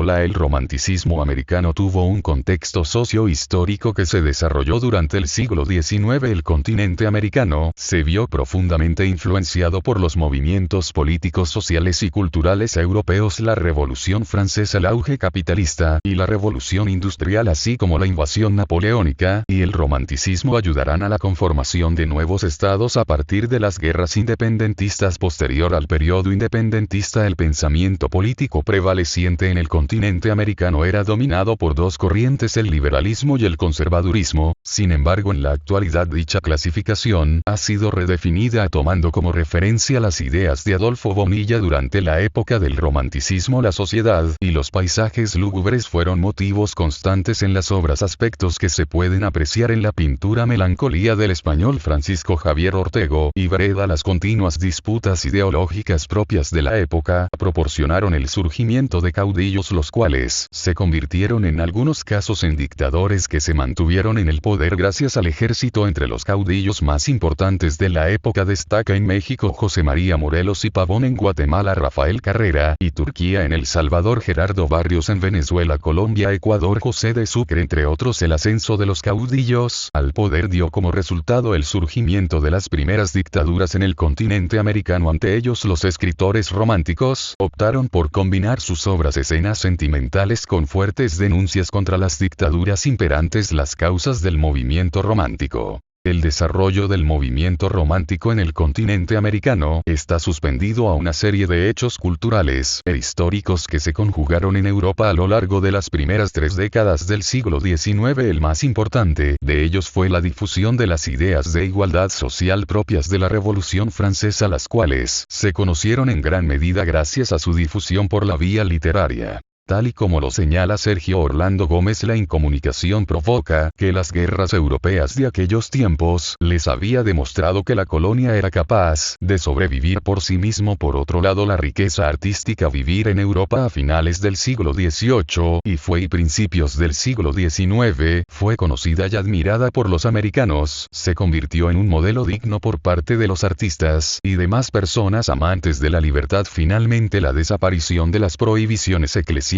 Hola. El romanticismo americano tuvo un contexto socio-histórico que se desarrolló durante el siglo XIX. El continente americano se vio profundamente influenciado por los movimientos políticos, sociales y culturales europeos, la Revolución Francesa, el auge capitalista y la Revolución Industrial, así como la invasión napoleónica y el romanticismo ayudarán a la conformación de nuevos estados a partir de las guerras independentistas. Posterior al periodo independentista, el pensamiento político prevaleciente en el continente americano era dominado por dos corrientes, el liberalismo y el conservadurismo. Sin embargo, en la actualidad dicha clasificación ha sido redefinida tomando como referencia las ideas de Adolfo Bonilla. Durante la época del romanticismo, la sociedad y los paisajes lúgubres fueron motivos constantes en las obras, aspectos que se pueden apreciar en la pintura. Melancolía del español Francisco Javier Ortego y Breda. Las continuas disputas ideológicas propias de la época proporcionaron el surgimiento de caudillos, los cuales se convirtieron en algunos casos en dictadores que se mantuvieron en el poder gracias al ejército. Entre los caudillos más importantes de la época destaca en México José María Morelos y Pavón, en Guatemala Rafael Carrera y Turquía, en El Salvador Gerardo Barrios, en Venezuela, Colombia, Ecuador José de Sucre, entre otros. El ascenso de los caudillos al poder dio como resultado el surgimiento de las primeras dictaduras en el continente americano. Ante ellos, los escritores románticos optaron por combinar sus obras escenas sentimentales con fuertes denuncias contra las dictaduras imperantes. Las causas del movimiento romántico. El desarrollo del movimiento romántico en el continente americano está suspendido a una serie de hechos culturales e históricos que se conjugaron en Europa a lo largo de las primeras 3 décadas del siglo XIX. El más importante de ellos fue la difusión de las ideas de igualdad social propias de la Revolución Francesa, las cuales se conocieron en gran medida gracias a su difusión por la vía literaria. Tal y como lo señala Sergio Orlando Gómez, la incomunicación provoca que las guerras europeas de aquellos tiempos les había demostrado que la colonia era capaz de sobrevivir por sí mismo. Por otro lado, la riqueza artística vivir en Europa a finales del siglo XVIII y principios del siglo XIX fue conocida y admirada por los americanos, se convirtió en un modelo digno por parte de los artistas y demás personas amantes de la libertad. Finalmente, la desaparición de las prohibiciones eclesiásticas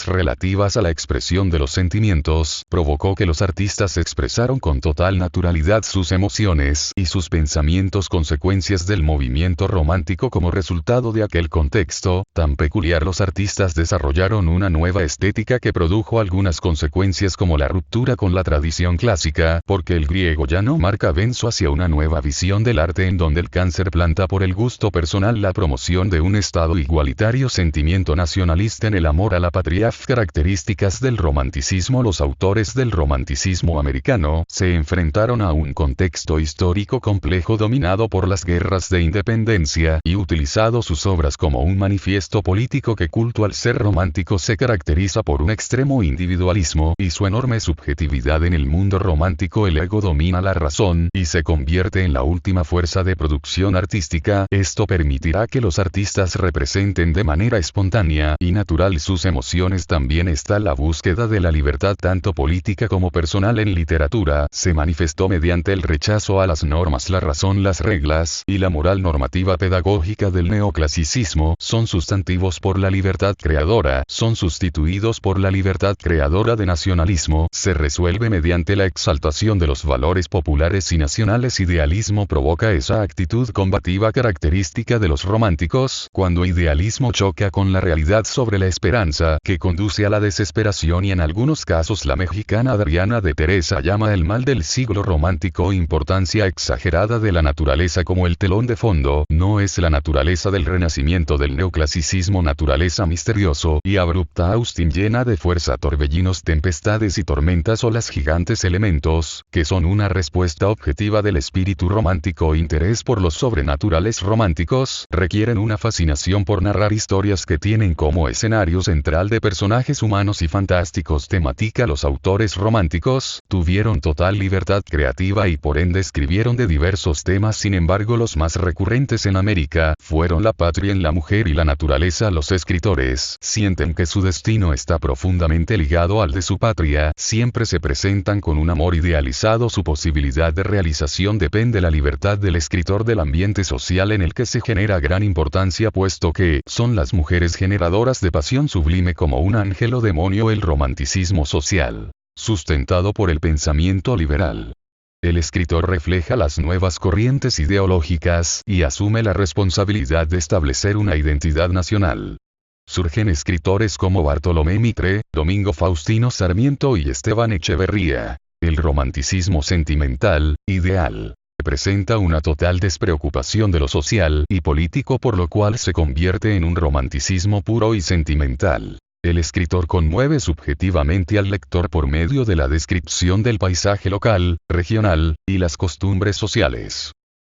relativas a la expresión de los sentimientos provocó que los artistas expresaron con total naturalidad sus emociones y sus pensamientos, consecuencias del movimiento romántico. Como resultado de aquel contexto tan peculiar, los artistas desarrollaron una nueva estética que produjo algunas consecuencias como la ruptura con la tradición clásica, porque el griego ya no marca avanzo hacia una nueva visión del arte en donde el cáncer planta por el gusto personal, la promoción de un estado igualitario, sentimiento nacionalista en el amor a la patria. Características del romanticismo. Los autores del romanticismo americano se enfrentaron a un contexto histórico complejo dominado por las guerras de independencia y utilizado sus obras como un manifiesto político. Que culto al ser romántico se caracteriza por un extremo individualismo y su enorme subjetividad. En el mundo romántico el ego domina la razón y se convierte en la última fuerza de producción artística. Esto permitirá que los artistas representen de manera espontánea y natural sus emociones. También está la búsqueda de la libertad tanto política como personal. En literatura se manifestó mediante el rechazo a las normas, la razón, las reglas y la moral normativa pedagógica del neoclasicismo son sustantivos por la libertad creadora, son sustituidos por la libertad creadora de nacionalismo. Se resuelve mediante la exaltación de los valores populares y nacionales. Idealismo provoca esa actitud combativa característica de los románticos, cuando idealismo choca con la realidad sobre la esperanza, que conduce a la desesperación. Y en algunos casos la mexicana Adriana de Teresa llama el mal del siglo romántico importancia exagerada de la naturaleza como el telón de fondo. No es la naturaleza del renacimiento del neoclasicismo, naturaleza misterioso y abrupta, Austin, llena de fuerza, torbellinos, tempestades y tormentas, olas gigantes, elementos que son una respuesta objetiva del espíritu romántico. Interés por los sobrenaturales. Románticos requieren una fascinación por narrar historias que tienen como escenario central de personajes humanos y fantásticos. Temática. Los autores románticos tuvieron total libertad creativa y por ende escribieron de diversos temas. Sin embargo, los más recurrentes en América fueron la patria, en la mujer y la naturaleza. Los escritores sienten que su destino está profundamente ligado al de su patria, siempre se presentan con un amor idealizado. Su posibilidad de realización depende de la libertad del escritor, del ambiente social en el que se genera gran importancia, puesto que son las mujeres generadoras de pasión sublime sublime como un ángel o demonio el romanticismo social, sustentado por el pensamiento liberal. El escritor refleja las nuevas corrientes ideológicas y asume la responsabilidad de establecer una identidad nacional. Surgen escritores como Bartolomé Mitre, Domingo Faustino Sarmiento y Esteban Echeverría. El romanticismo sentimental, ideal, presenta una total despreocupación de lo social y político, por lo cual se convierte en un romanticismo puro y sentimental. El escritor conmueve subjetivamente al lector por medio de la descripción del paisaje local, regional, y las costumbres sociales.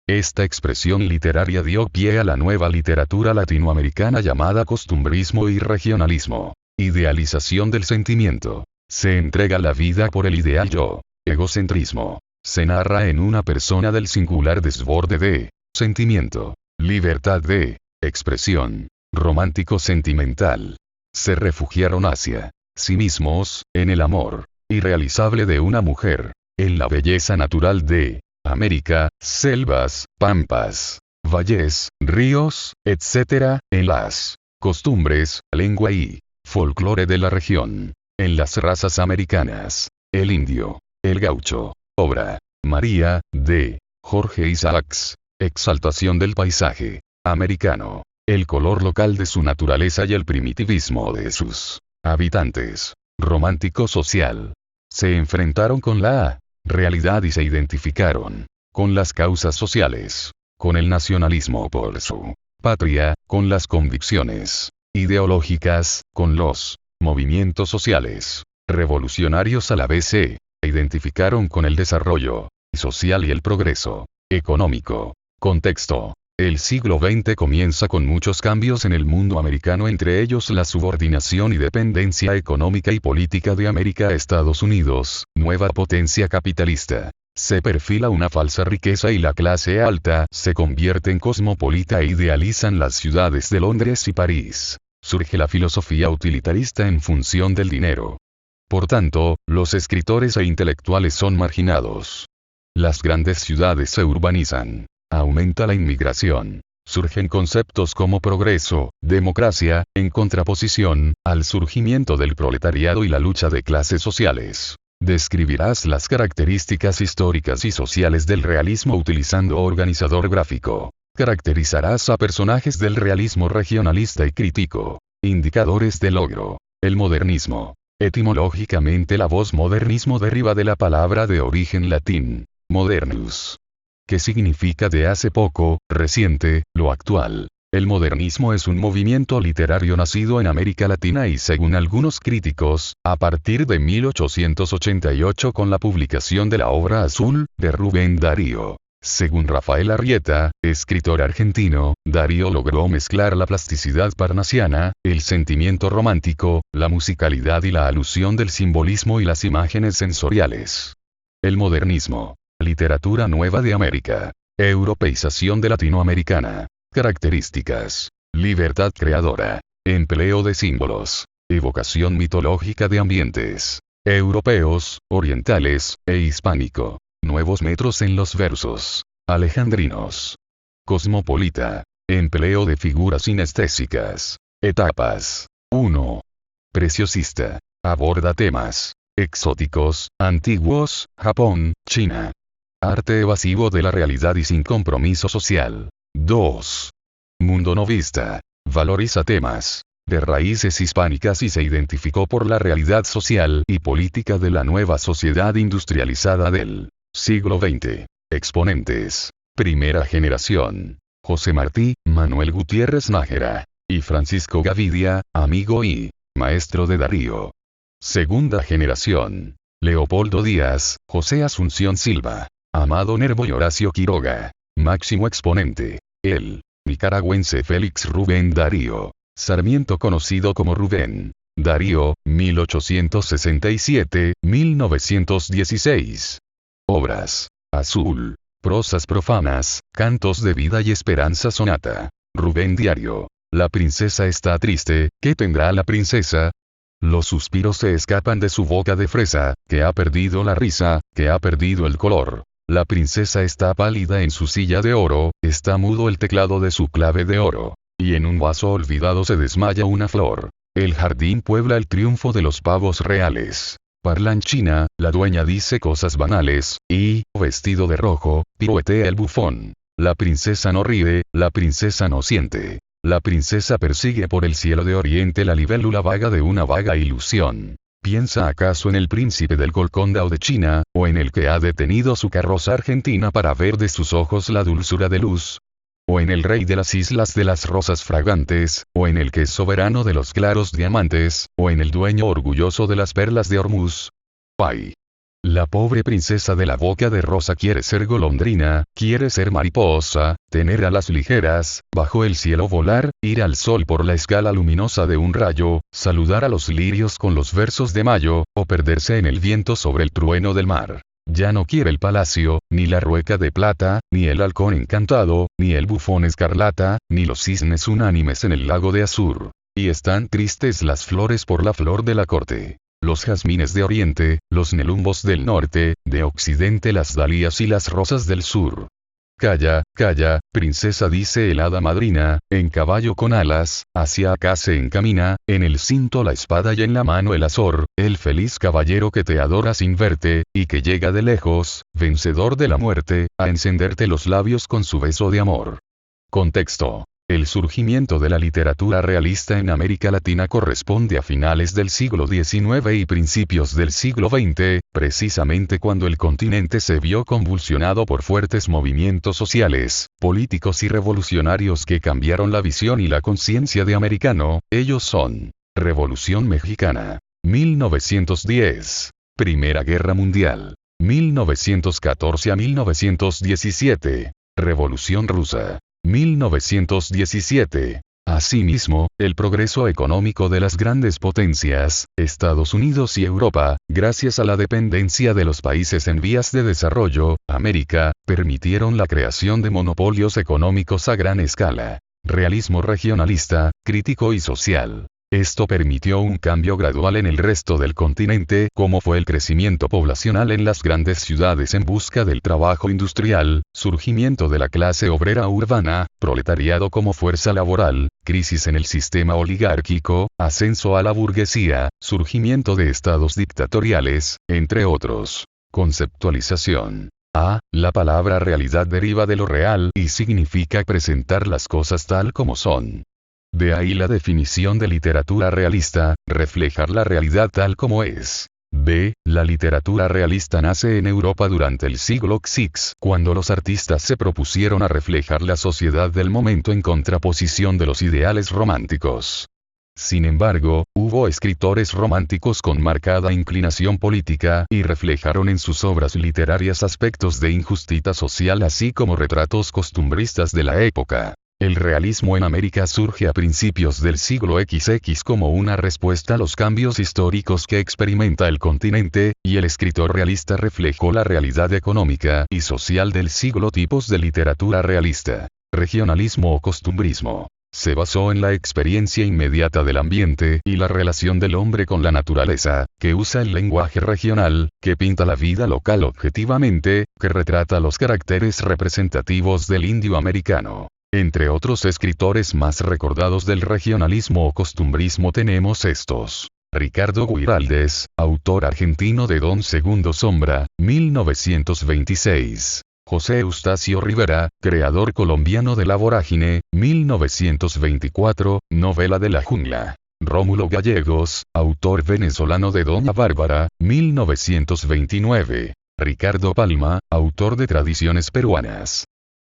Esta expresión literaria dio pie a la nueva literatura latinoamericana llamada costumbrismo y regionalismo. Idealización del sentimiento. Se entrega la vida por el ideal yo. Egocentrismo. Se narra en una persona del singular desborde de sentimiento. Libertad de expresión. Romántico sentimental. Se refugiaron hacia sí mismos, en el amor irrealizable de una mujer, en la belleza natural de América, selvas, pampas, valles, ríos, etc., en las costumbres, lengua y folclore de la región, en las razas americanas, el indio, el gaucho. Obra María, de Jorge Isaacs. Exaltación del paisaje americano, el color local de su naturaleza y el primitivismo de sus habitantes. Romántico social. Se enfrentaron con la realidad y se identificaron con las causas sociales, con el nacionalismo por su patria, con las convicciones ideológicas, con los movimientos sociales revolucionarios a la vez. Se identificaron con el desarrollo social y el progreso económico. Contexto. El siglo XX comienza con muchos cambios en el mundo americano, entre ellos la subordinación y dependencia económica y política de América a Estados Unidos, nueva potencia capitalista. Se perfila una falsa riqueza y la clase alta se convierte en cosmopolita e idealizan las ciudades de Londres y París. Surge la filosofía utilitarista en función del dinero. Por tanto, los escritores e intelectuales son marginados. Las grandes ciudades se urbanizan. Aumenta la inmigración. Surgen conceptos como progreso, democracia, en contraposición al surgimiento del proletariado y la lucha de clases sociales. Describirás las características históricas y sociales del realismo utilizando organizador gráfico. Caracterizarás a personajes del realismo regionalista y crítico. Indicadores de logro. El modernismo. Etimológicamente la voz modernismo deriva de la palabra de origen latín, modernus, que significa de hace poco, reciente, lo actual. El modernismo es un movimiento literario nacido en América Latina y, según algunos críticos, a partir de 1888 con la publicación de la obra Azul, de Rubén Darío. Según Rafael Arrieta, escritor argentino, Darío logró mezclar la plasticidad parnasiana, el sentimiento romántico, la musicalidad y la alusión del simbolismo y las imágenes sensoriales. El modernismo. Literatura nueva de América. Europeización de latinoamericana. Características. Libertad creadora. Empleo de símbolos. Evocación mitológica de ambientes europeos, orientales, e hispánico. Nuevos metros en los versos alejandrinos. Cosmopolita. Empleo de figuras sinestésicas. Etapas. 1. Preciosista. Aborda temas exóticos, antiguos, Japón, China. Arte evasivo de la realidad y sin compromiso social. 2. Mundo novista. Valoriza temas de raíces hispánicas y se identificó por la realidad social y política de la nueva sociedad industrializada del siglo XX. Exponentes. Primera generación. José Martí, Manuel Gutiérrez Nájera. Y Francisco Gavidia, amigo y maestro de Darío. Segunda generación. Leopoldo Díaz, José Asunción Silva, Amado Nervo y Horacio Quiroga. Máximo exponente. El nicaragüense Félix Rubén Darío Sarmiento, conocido como Rubén Darío, 1867-1916. Obras. Azul. Prosas profanas, cantos de vida y esperanza. Sonata. Rubén Diario. La princesa está triste, ¿qué tendrá la princesa? Los suspiros se escapan de su boca de fresa, que ha perdido la risa, que ha perdido el color. La princesa está pálida en su silla de oro, está mudo el teclado de su clave de oro. Y en un vaso olvidado se desmaya una flor. El jardín puebla el triunfo de los pavos reales. Parlanchina, la dueña dice cosas banales, y, vestido de rojo, piruetea el bufón. La princesa no ríe, la princesa no siente. La princesa persigue por el cielo de oriente la libélula vaga de una vaga ilusión. ¿Piensa acaso en el príncipe del Golconda o de China, o en el que ha detenido su carroza argentina para ver de sus ojos la dulzura de luz? ¿O en el rey de las islas de las rosas fragantes, o en el que es soberano de los claros diamantes, o en el dueño orgulloso de las perlas de Hormuz? ¡Ay! La pobre princesa de la boca de rosa quiere ser golondrina, quiere ser mariposa, tener alas ligeras, bajo el cielo volar, ir al sol por la escala luminosa de un rayo, saludar a los lirios con los versos de mayo, o perderse en el viento sobre el trueno del mar. Ya no quiere el palacio, ni la rueca de plata, ni el halcón encantado, ni el bufón escarlata, ni los cisnes unánimes en el lago de Azur. Y están tristes las flores por la flor de la corte. Los jazmines de oriente, los nelumbos del norte, de occidente las dalías y las rosas del sur. Calla, calla, princesa, dice el hada madrina, en caballo con alas, hacia acá se encamina, en el cinto la espada y en la mano el azor, el feliz caballero que te adora sin verte, y que llega de lejos, vencedor de la muerte, a encenderte los labios con su beso de amor. Contexto. El surgimiento de la literatura realista en América Latina corresponde a finales del siglo XIX y principios del siglo XX, precisamente cuando el continente se vio convulsionado por fuertes movimientos sociales, políticos y revolucionarios que cambiaron la visión y la conciencia de americano. Ellos son: Revolución Mexicana, 1910. Primera Guerra Mundial, 1914 a 1917. Revolución Rusa, 1917. Asimismo, el progreso económico de las grandes potencias, Estados Unidos y Europa, gracias a la dependencia de los países en vías de desarrollo, América, permitieron la creación de monopolios económicos a gran escala. Realismo regionalista, crítico y social. Esto permitió un cambio gradual en el resto del continente, como fue el crecimiento poblacional en las grandes ciudades en busca del trabajo industrial, surgimiento de la clase obrera urbana, proletariado como fuerza laboral, crisis en el sistema oligárquico, ascenso a la burguesía, surgimiento de estados dictatoriales, entre otros. Conceptualización. La palabra realidad deriva de lo real y significa presentar las cosas tal como son. De ahí la definición de literatura realista, reflejar la realidad tal como es. La literatura realista nace en Europa durante el siglo XVI, cuando los artistas se propusieron a reflejar la sociedad del momento en contraposición de los ideales románticos. Sin embargo, hubo escritores románticos con marcada inclinación política y reflejaron en sus obras literarias aspectos de injusticia social así como retratos costumbristas de la época. El realismo en América surge a principios del siglo XX como una respuesta a los cambios históricos que experimenta el continente, y el escritor realista reflejó la realidad económica y social del siglo. Tipos de literatura realista. Regionalismo o costumbrismo. Se basó en la experiencia inmediata del ambiente y la relación del hombre con la naturaleza, que usa el lenguaje regional, que pinta la vida local objetivamente, que retrata los caracteres representativos del indio americano. Entre otros escritores más recordados del regionalismo o costumbrismo tenemos estos. Ricardo Guiraldes, autor argentino de Don Segundo Sombra, 1926. José Eustacio Rivera, creador colombiano de La Vorágine, 1924, novela de la jungla. Rómulo Gallegos, autor venezolano de Doña Bárbara, 1929. Ricardo Palma, autor de Tradiciones peruanas.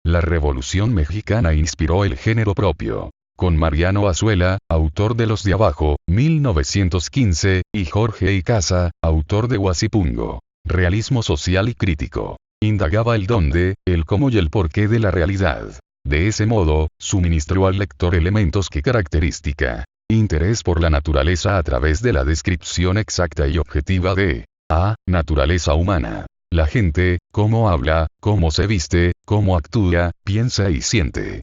La Revolución Mexicana inspiró el género propio. Con Mariano Azuela, autor de Los de Abajo, 1915, y Jorge Icaza, autor de Huasipungo. Realismo social y crítico. Indagaba el dónde, el cómo y el porqué de la realidad. De ese modo, suministró al lector elementos que característica. Interés por la naturaleza a través de la descripción exacta y objetiva de naturaleza humana. La gente, cómo habla, cómo se viste, cómo actúa, piensa y siente.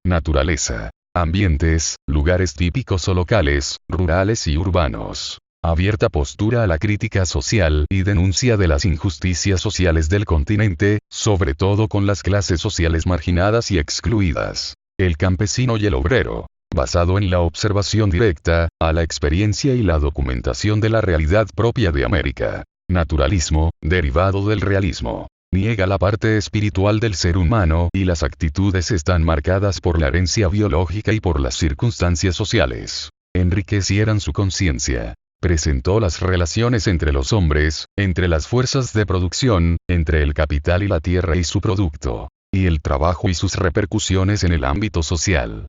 Naturaleza. Ambientes, lugares típicos o locales, rurales y urbanos. Abierta postura a la crítica social y denuncia de las injusticias sociales del continente, sobre todo con las clases sociales marginadas y excluidas. El campesino y el obrero. basado en la observación directa, a la experiencia y la documentación de la realidad propia de América. Naturalismo, derivado del realismo. Niega la parte espiritual del ser humano y las actitudes están marcadas por la herencia biológica y por las circunstancias sociales. Enriquecieran su conciencia. Presentó las relaciones entre los hombres, entre las fuerzas de producción, entre el capital y la tierra y su producto, y el trabajo y sus repercusiones en el ámbito social.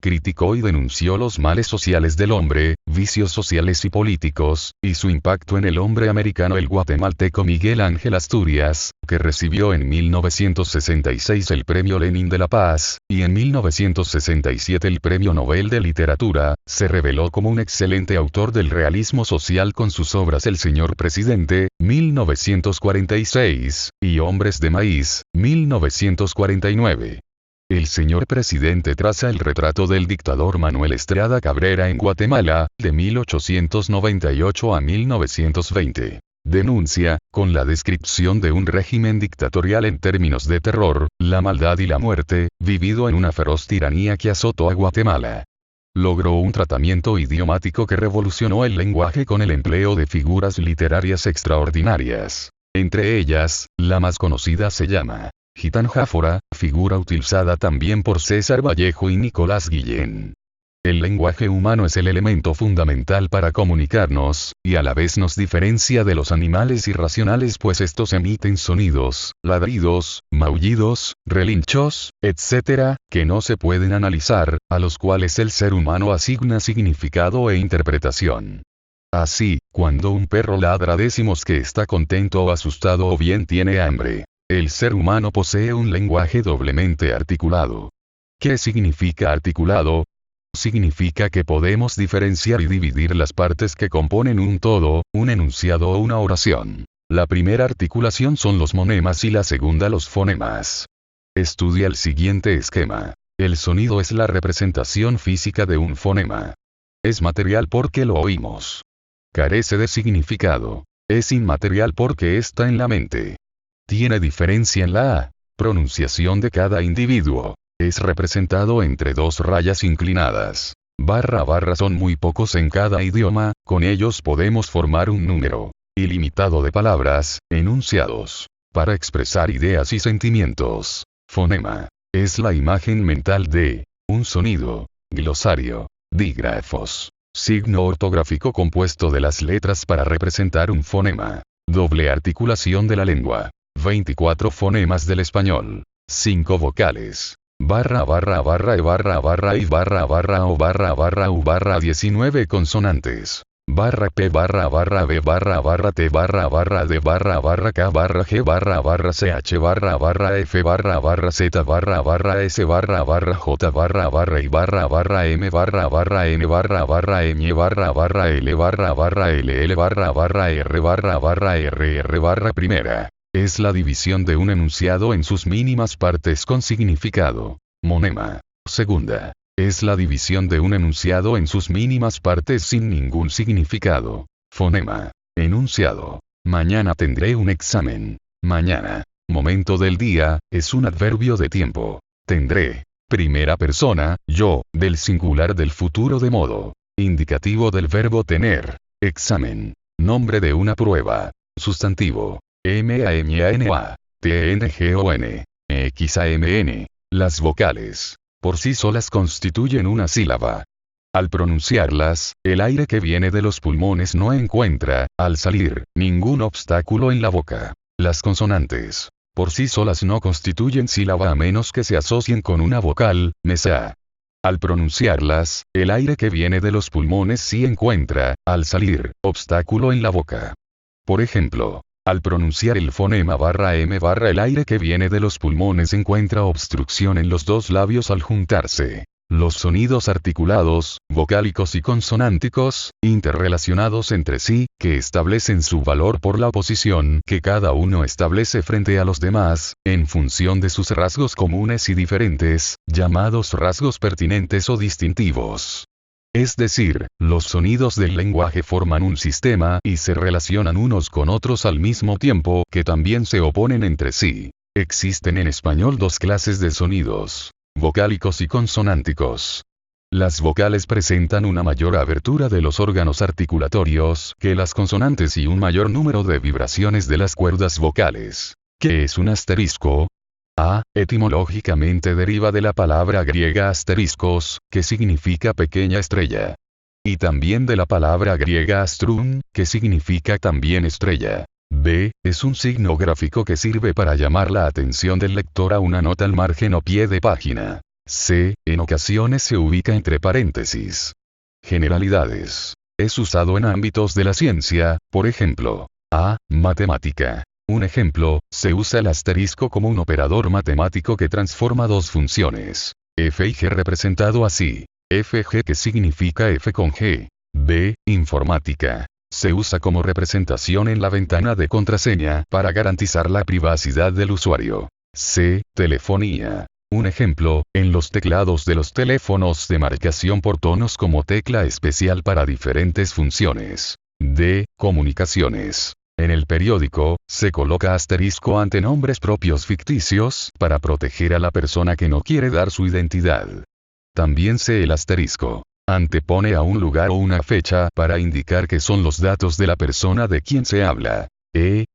Criticó y denunció los males sociales del hombre, vicios sociales y políticos, y su impacto en el hombre americano. El guatemalteco Miguel Ángel Asturias, que recibió en 1966 el Premio Lenin de la Paz, y en 1967 el Premio Nobel de Literatura, se reveló como un excelente autor del realismo social con sus obras El Señor Presidente, 1946, y Hombres de Maíz, 1949. El señor presidente traza el retrato del dictador Manuel Estrada Cabrera en Guatemala, de 1898 a 1920. Denuncia, con la descripción de un régimen dictatorial en términos de terror, la maldad y la muerte, vivido en una feroz tiranía que azotó a Guatemala. Logró un tratamiento idiomático que revolucionó el lenguaje con el empleo de figuras literarias extraordinarias. Entre ellas, la más conocida se llama Gitanjáfora, figura utilizada también por César Vallejo y Nicolás Guillén. El lenguaje humano es el elemento fundamental para comunicarnos, y a la vez nos diferencia de los animales irracionales, pues estos emiten sonidos, ladridos, maullidos, relinchos, etc., que no se pueden analizar, a los cuales el ser humano asigna significado e interpretación. Así, cuando un perro ladra decimos que está contento o asustado o bien tiene hambre. El ser humano posee un lenguaje doblemente articulado. ¿Qué significa articulado? Significa que podemos diferenciar y dividir las partes que componen un todo, un enunciado o una oración. La primera articulación son los monemas y la segunda los fonemas. Estudia el siguiente esquema. El sonido es la representación física de un fonema. Es material porque lo oímos. Carece de significado. Es inmaterial porque está en la mente. Tiene diferencia en la pronunciación de cada individuo. Es representado entre dos rayas inclinadas. Barra a barra son muy pocos en cada idioma, con ellos podemos formar un número ilimitado de palabras, enunciados, para expresar ideas y sentimientos. Fonema. Es la imagen mental de un sonido. Glosario. Dígrafos. Signo ortográfico compuesto de las letras para representar un fonema. Doble articulación de la lengua. 24 fonemas del español. 5 vocales. Barra barra barra e barra barra i barra barra o barra barra u barra 19 consonantes. Barra p barra barra b barra barra t barra barra d barra barra k barra g barra barra ch barra barra f barra barra z barra barra s barra barra j barra barra i barra barra m barra barra n barra barra ñ barra barra l barra barra ll barra barra r barra barra r barra primera. Es la división de un enunciado en sus mínimas partes con significado. Monema. Segunda. Es la división de un enunciado en sus mínimas partes sin ningún significado. Fonema. Enunciado. Mañana tendré un examen. Mañana. Momento del día, es un adverbio de tiempo. Tendré. Primera persona, yo, del singular del futuro de modo indicativo del verbo tener. Examen. Nombre de una prueba. Sustantivo. M-A-M-A-N-A, T-N-G-O-N, X-A-M-N. Las vocales, por sí solas constituyen una sílaba. Al pronunciarlas, el aire que viene de los pulmones no encuentra, al salir, ningún obstáculo en la boca. Las consonantes, por sí solas no constituyen sílaba a menos que se asocien con una vocal, mesa. Al pronunciarlas, el aire que viene de los pulmones sí encuentra, al salir, obstáculo en la boca. Por ejemplo, al pronunciar el fonema barra m barra el aire que viene de los pulmones encuentra obstrucción en los dos labios al juntarse. Los sonidos articulados, vocálicos y consonánticos, interrelacionados entre sí, que establecen su valor por la posición que cada uno establece frente a los demás, en función de sus rasgos comunes y diferentes, llamados rasgos pertinentes o distintivos. Es decir, los sonidos del lenguaje forman un sistema y se relacionan unos con otros al mismo tiempo que también se oponen entre sí. Existen en español dos clases de sonidos, vocálicos y consonánticos. Las vocales presentan una mayor abertura de los órganos articulatorios que las consonantes y un mayor número de vibraciones de las cuerdas vocales. ¿Qué es un asterisco? A. Etimológicamente deriva de la palabra griega asteriscos, que significa pequeña estrella. Y también de la palabra griega astrum, que significa también estrella. B. Es un signo gráfico que sirve para llamar la atención del lector a una nota al margen o pie de página. C. En ocasiones se ubica entre paréntesis. Generalidades. Es usado en ámbitos de la ciencia, por ejemplo. A. Matemática. Un ejemplo, se usa el asterisco como un operador matemático que transforma dos funciones, f y g representado así. Fg que significa f con g. B. Informática. Se usa como representación en la ventana de contraseña para garantizar la privacidad del usuario. C. Telefonía. Un ejemplo, en los teclados de los teléfonos de marcación por tonos como tecla especial para diferentes funciones. D. Comunicaciones. En el periódico, se coloca asterisco ante nombres propios ficticios para proteger a la persona que no quiere dar su identidad. También el asterisco antepone a un lugar o una fecha para indicar que son los datos de la persona de quien se habla.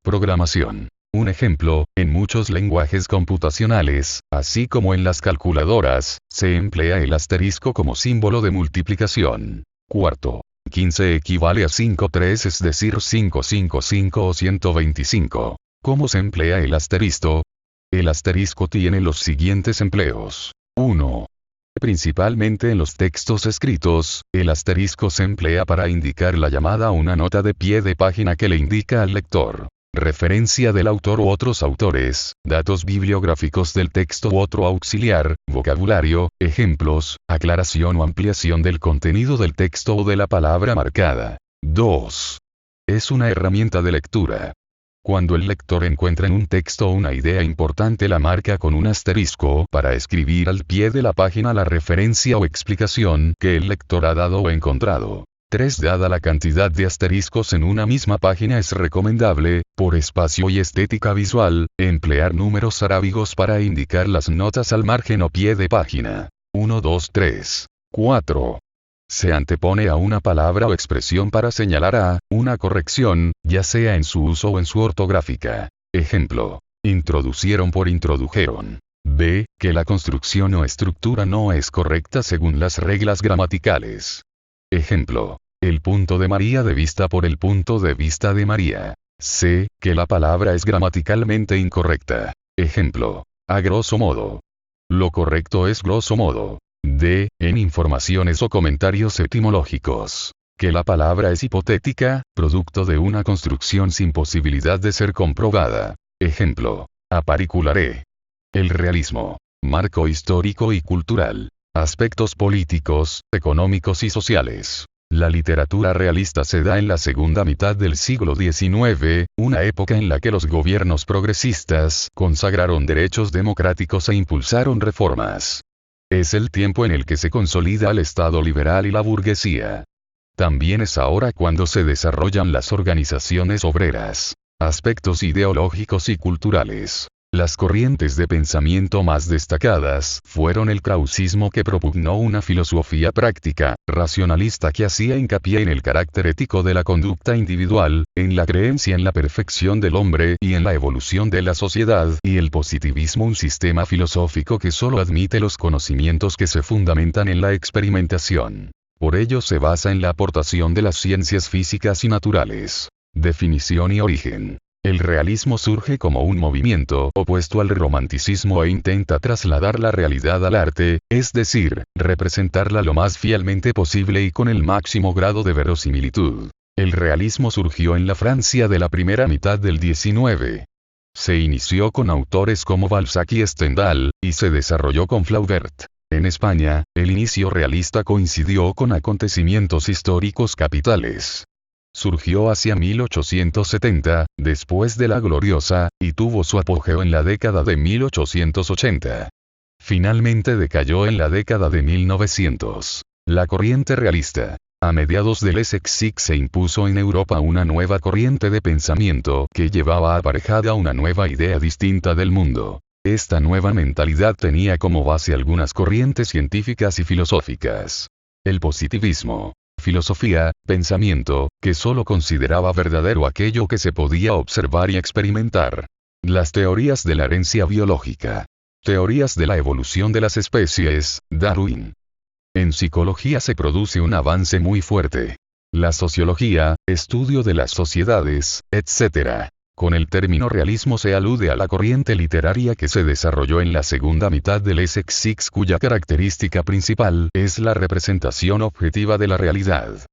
Programación. Un ejemplo, en muchos lenguajes computacionales, así como en las calculadoras, se emplea el asterisco como símbolo de multiplicación. Cuarto. 15 equivale a 53, es decir 555 o 125. ¿Cómo se emplea el asterisco? El asterisco tiene los siguientes empleos. 1. Principalmente en los textos escritos, el asterisco se emplea para indicar la llamada a una nota de pie de página que le indica al lector referencia del autor u otros autores, datos bibliográficos del texto u otro auxiliar, vocabulario, ejemplos, aclaración o ampliación del contenido del texto o de la palabra marcada. 2. Es una herramienta de lectura. Cuando el lector encuentra en un texto una idea importante, la marca con un asterisco para escribir al pie de la página la referencia o explicación que el lector ha dado o encontrado. 3. Dada la cantidad de asteriscos en una misma página, es recomendable, por espacio y estética visual, emplear números arábigos para indicar las notas al margen o pie de página. 1, 2, 3. 4. Se antepone a una palabra o expresión para señalar a una corrección, ya sea en su uso o en su ortográfica. Ejemplo. Introducieron por introdujeron. B. Que la construcción o estructura no es correcta según las reglas gramaticales. Ejemplo. El punto de María de vista por el punto de vista de María. C. Que la palabra es gramaticalmente incorrecta. Ejemplo. A grosso modo. Lo correcto es grosso modo. D. En informaciones o comentarios etimológicos. Que la palabra es hipotética, producto de una construcción sin posibilidad de ser comprobada. Ejemplo. Aparicularé. El realismo. Marco histórico y cultural. Aspectos políticos, económicos y sociales. La literatura realista se da en la segunda mitad del siglo XIX, una época en la que los gobiernos progresistas consagraron derechos democráticos e impulsaron reformas. Es el tiempo en el que se consolida el Estado liberal y la burguesía. También es ahora cuando se desarrollan las organizaciones obreras. Aspectos ideológicos y culturales. Las corrientes de pensamiento más destacadas fueron el krausismo, que propugnó una filosofía práctica, racionalista, que hacía hincapié en el carácter ético de la conducta individual, en la creencia en la perfección del hombre y en la evolución de la sociedad, y el positivismo, un sistema filosófico que solo admite los conocimientos que se fundamentan en la experimentación. Por ello se basa en la aportación de las ciencias físicas y naturales. Definición y origen. El realismo surge como un movimiento opuesto al romanticismo e intenta trasladar la realidad al arte, es decir, representarla lo más fielmente posible y con el máximo grado de verosimilitud. El realismo surgió en la Francia de la primera mitad del XIX. Se inició con autores como Balzac y Stendhal, y se desarrolló con Flaubert. En España, el inicio realista coincidió con acontecimientos históricos capitales. Surgió hacia 1870, después de la Gloriosa, y tuvo su apogeo en la década de 1880. Finalmente decayó en la década de 1900. La corriente realista. A mediados del Essex se impuso en Europa una nueva corriente de pensamiento que llevaba aparejada una nueva idea distinta del mundo. Esta nueva mentalidad tenía como base algunas corrientes científicas y filosóficas. El positivismo, filosofía, pensamiento, que solo consideraba verdadero aquello que se podía observar y experimentar. Las teorías de la herencia biológica. Teorías de la evolución de las especies, Darwin. En psicología se produce un avance muy fuerte. La sociología, estudio de las sociedades, etc. Con el término realismo se alude a la corriente literaria que se desarrolló en la segunda mitad del Essex Six, cuya característica principal es la representación objetiva de la realidad.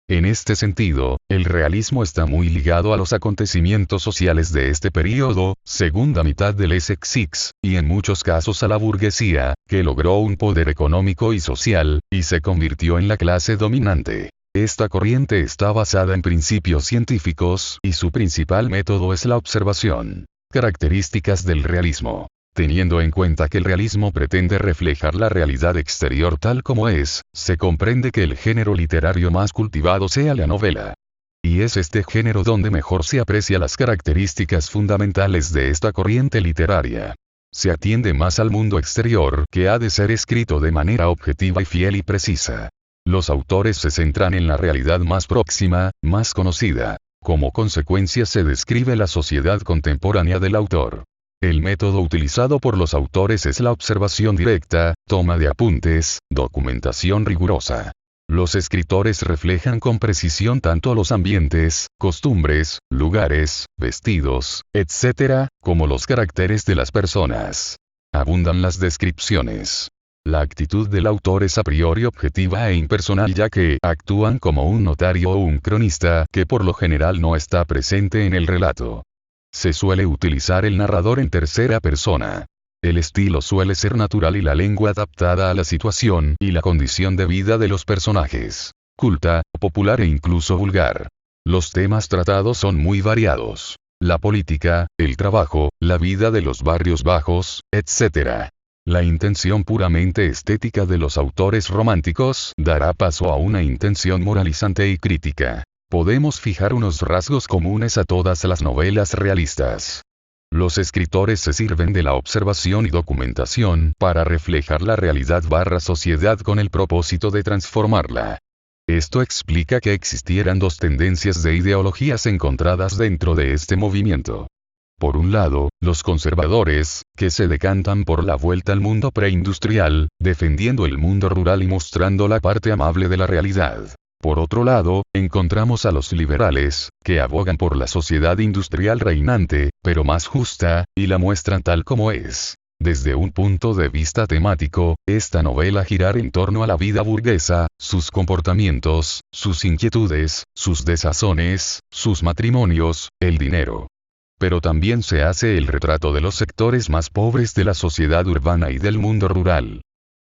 En este sentido, el realismo está muy ligado a los acontecimientos sociales de este período, segunda mitad del Essex Six, y en muchos casos a la burguesía, que logró un poder económico y social, y se convirtió en la clase dominante. Esta corriente está basada en principios científicos, y su principal método es la observación. Características del realismo. Teniendo en cuenta que el realismo pretende reflejar la realidad exterior tal como es, se comprende que el género literario más cultivado sea la novela. Y es este género donde mejor se aprecia las características fundamentales de esta corriente literaria. Se atiende más al mundo exterior, que ha de ser escrito de manera objetiva y fiel y precisa. Los autores se centran en la realidad más próxima, más conocida. Como consecuencia se describe la sociedad contemporánea del autor. El método utilizado por los autores es la observación directa, toma de apuntes, documentación rigurosa. Los escritores reflejan con precisión tanto los ambientes, costumbres, lugares, vestidos, etc., como los caracteres de las personas. Abundan las descripciones. La actitud del autor es a priori objetiva e impersonal, ya que actúan como un notario o un cronista que por lo general no está presente en el relato. Se suele utilizar el narrador en tercera persona. El estilo suele ser natural y la lengua adaptada a la situación y la condición de vida de los personajes. Culta, popular e incluso vulgar. Los temas tratados son muy variados. La política, el trabajo, la vida de los barrios bajos, etc. La intención puramente estética de los autores románticos dará paso a una intención moralizante y crítica. Podemos fijar unos rasgos comunes a todas las novelas realistas. Los escritores se sirven de la observación y documentación para reflejar la realidad/sociedad con el propósito de transformarla. Esto explica que existieran dos tendencias de ideologías encontradas dentro de este movimiento. Por un lado, los conservadores, que se decantan por la vuelta al mundo preindustrial, defendiendo el mundo rural y mostrando la parte amable de la realidad. Por otro lado, encontramos a los liberales, que abogan por la sociedad industrial reinante, pero más justa, y la muestran tal como es. Desde un punto de vista temático, esta novela gira en torno a la vida burguesa, sus comportamientos, sus inquietudes, sus desazones, sus matrimonios, el dinero. Pero también se hace el retrato de los sectores más pobres de la sociedad urbana y del mundo rural.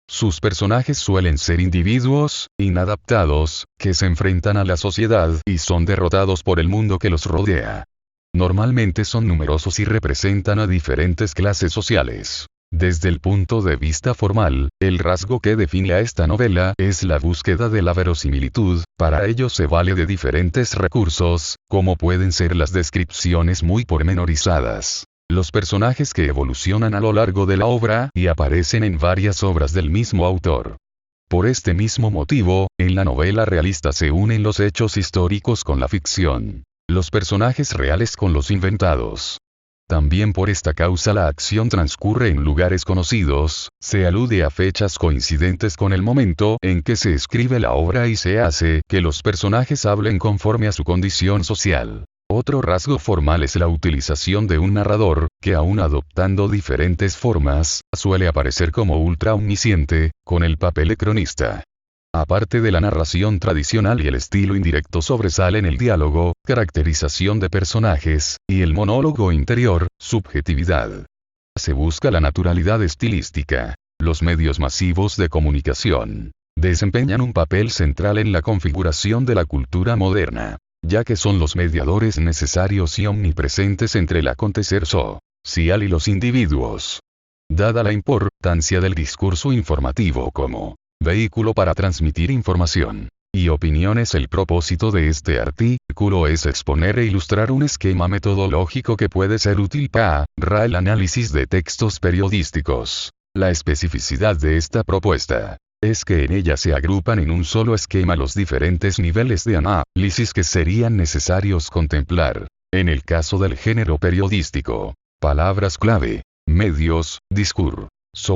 Sus personajes suelen ser individuos, inadaptados, que se enfrentan a la sociedad y son derrotados por el mundo que los rodea. Normalmente son numerosos y representan a diferentes clases sociales. Desde el punto de vista formal, el rasgo que define a esta novela es la búsqueda de la verosimilitud. Para ello se vale de diferentes recursos, como pueden ser las descripciones muy pormenorizadas. Los personajes que evolucionan a lo largo de la obra y aparecen en varias obras del mismo autor. Por este mismo motivo, en la novela realista se unen los hechos históricos con la ficción, los personajes reales con los inventados. También por esta causa la acción transcurre en lugares conocidos, se alude a fechas coincidentes con el momento en que se escribe la obra y se hace que los personajes hablen conforme a su condición social. Otro rasgo formal es la utilización de un narrador, que aun adoptando diferentes formas, suele aparecer como ultra omnisciente, con el papel de cronista. Aparte de la narración tradicional y el estilo indirecto sobresalen el diálogo, caracterización de personajes, y el monólogo interior, subjetividad. Se busca la naturalidad estilística. Los medios masivos de comunicación desempeñan un papel central en la configuración de la cultura moderna, ya que son los mediadores necesarios y omnipresentes entre el acontecer social y los individuos. Dada la importancia del discurso informativo como vehículo para transmitir información, y opiniones. El propósito de este artículo es exponer e ilustrar un esquema metodológico que puede ser útil para el análisis de textos periodísticos. La especificidad de esta propuesta es que en ella se agrupan en un solo esquema los diferentes niveles de análisis que serían necesarios contemplar. En el caso del género periodístico, palabras clave: medios, discurso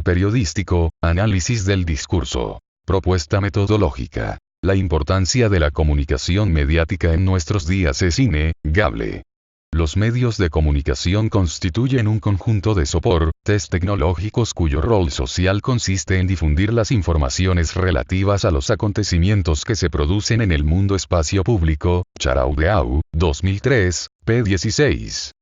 periodístico, análisis del discurso, propuesta metodológica. La importancia de la comunicación mediática en nuestros días es innegable. Los medios de comunicación constituyen un conjunto de soportes tecnológicos cuyo rol social consiste en difundir las informaciones relativas a los acontecimientos que se producen en el mundo espacio público. Charaudeau, 2003, p. 16.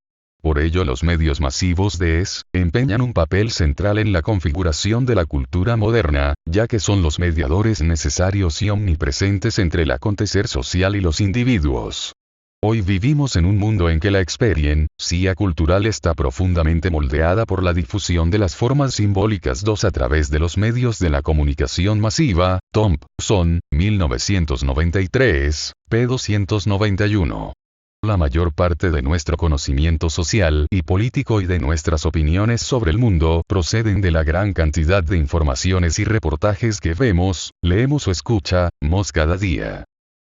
Por ello los medios masivos desempeñan un papel central en la configuración de la cultura moderna, ya que son los mediadores necesarios y omnipresentes entre el acontecer social y los individuos. Hoy vivimos en un mundo en que la experiencia cultural está profundamente moldeada por la difusión de las formas simbólicas a través de los medios de la comunicación masiva. Thompson, 1993, p. 291. La mayor parte de nuestro conocimiento social y político y de nuestras opiniones sobre el mundo proceden de la gran cantidad de informaciones y reportajes que vemos, leemos o escuchamos cada día.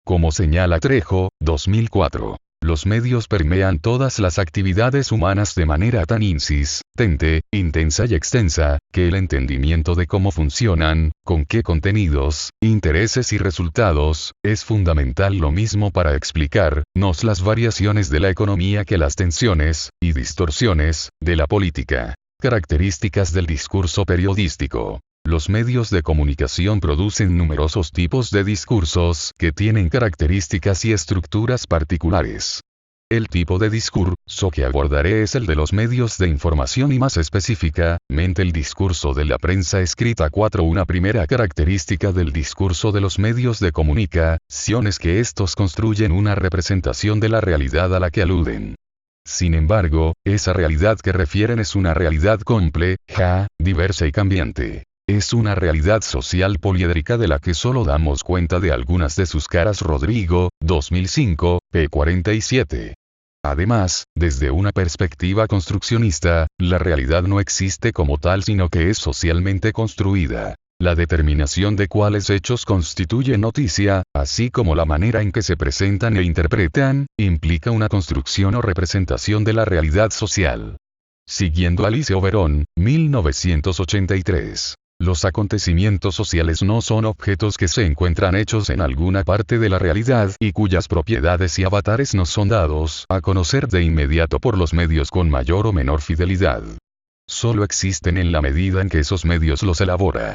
Como señala Trejo, 2004, los medios permean todas las actividades humanas de manera tan insistente, intensa y extensa, que el entendimiento de cómo funcionan, con qué contenidos, intereses y resultados, es fundamental. Lo mismo para explicarnos las variaciones de la economía que las tensiones y distorsiones de la política. Características del discurso periodístico. Los medios de comunicación producen numerosos tipos de discursos que tienen características y estructuras particulares. El tipo de discurso que abordaré es el de los medios de información y más específicamente el discurso de la prensa escrita. 4. Una primera característica del discurso de los medios de comunicación es que estos construyen una representación de la realidad a la que aluden. Sin embargo, esa realidad que refieren es una realidad compleja, diversa y cambiante. Es una realidad social poliédrica de la que solo damos cuenta de algunas de sus caras. Rodrigo, 2005, p. 47. Además, desde una perspectiva construccionista, la realidad no existe como tal sino que es socialmente construida. La determinación de cuáles hechos constituyen noticia, así como la manera en que se presentan e interpretan, implica una construcción o representación de la realidad social. Siguiendo a Alice Oberon, 1983. Los acontecimientos sociales no son objetos que se encuentran hechos en alguna parte de la realidad y cuyas propiedades y avatares nos son dados a conocer de inmediato por los medios con mayor o menor fidelidad. Solo existen en la medida en que esos medios los elabora.